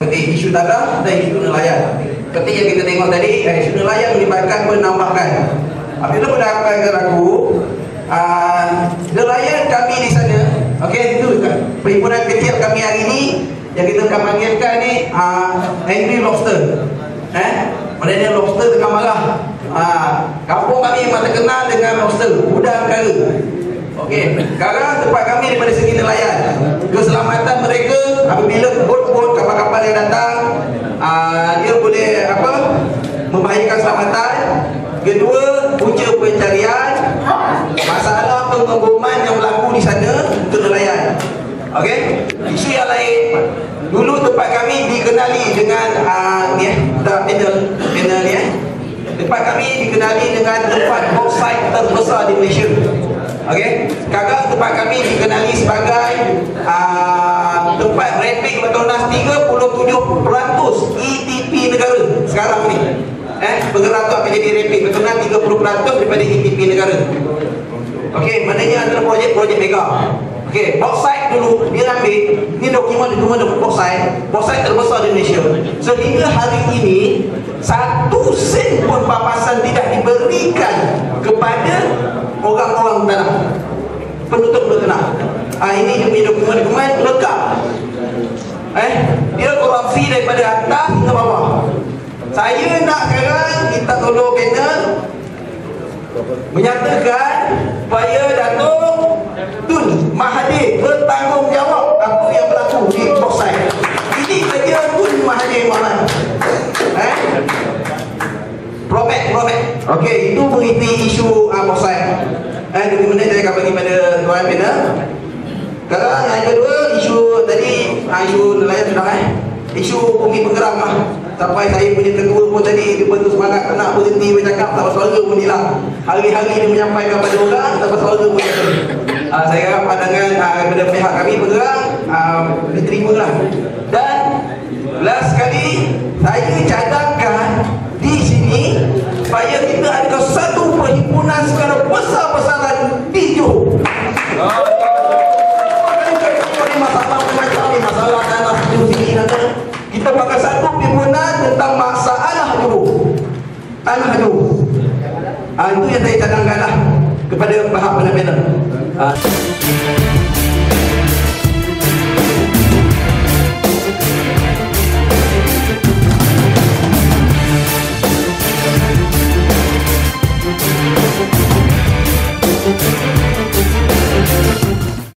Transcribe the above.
seperti isu tanah dan isu nelayan. Seperti yang kita tengok tadi, isu nelayan melibatkan penambahkan. Apabila penambahkan aku, nelayan kami di sana, okey, itu perhimpunan kecil kami hari ini yang kita akan panggilkan ni Angry Lobster. Maknanya lobster tengah marah. Kampung kami memang terkenal dengan lobster, udang kara. Okey, sekarang tempat kami daripada segi nelayan, keselamatan mereka apabila bot-bot kapal-kapal yang datang, dia boleh membahayakan keselamatan. Kedua, punca pencarian, masalah pengeboman yang berlaku di sana untuk nelayan. Okey, isu yang lain, dulu tempat kami dikenali dengan panel ni. Tempat kami dikenali dengan tempat bauxite terbesar di Malaysia. Okey, sekarang tempat kami dikenali sebagai tempat rapid Petronas 37% ETP negara sekarang ni. Bergerak tu akan jadi rapid Petronas 30% daripada ETP negara. Okey, maknanya antara projek mega. Okey, bauxite dulu dia ambil, ni dokumen bauxite terbesar di Malaysia. Sehingga hari ini 1 sen pun papasan tidak diberikan kepada orang-orang tanah, penutup tanah. Ini dia punya dokumen lengkap. Dia korupsi daripada atas hingga bawah. Saya nak sekarang kita tolong panel menyatakan supaya Datuk Tun Mahathir bertanggungjawab apa yang berlaku di bauxite. Ini kerja Tun Mahathir Mohamad. Promet. Okey, itu beriti isu bauxite. Dokumen saya akan bagi pada tuan panel. Sekarang yang kedua, isu tadi, isu nelayan sudah isu bumi penggerak lah. Sampai saya punya ketua pun tadi dia betul semangat tak nak berhenti bercakap, tak bersuara pun hilang. Hari-hari dia menyampaikan pada orang, tak bersuara pun hilang. Saya harap pandangan daripada pihak kami bergerak diterima lah. Dan last sekali, saya cadangkan di sini supaya kita ada satu perhimpunan secara besar-besaran di Johor. Masalah tanah sini kita pakai satu perhimpunan tentang masalah Johor, tanah Johor. Itu yang saya cadangkan lah kepada pihak panel.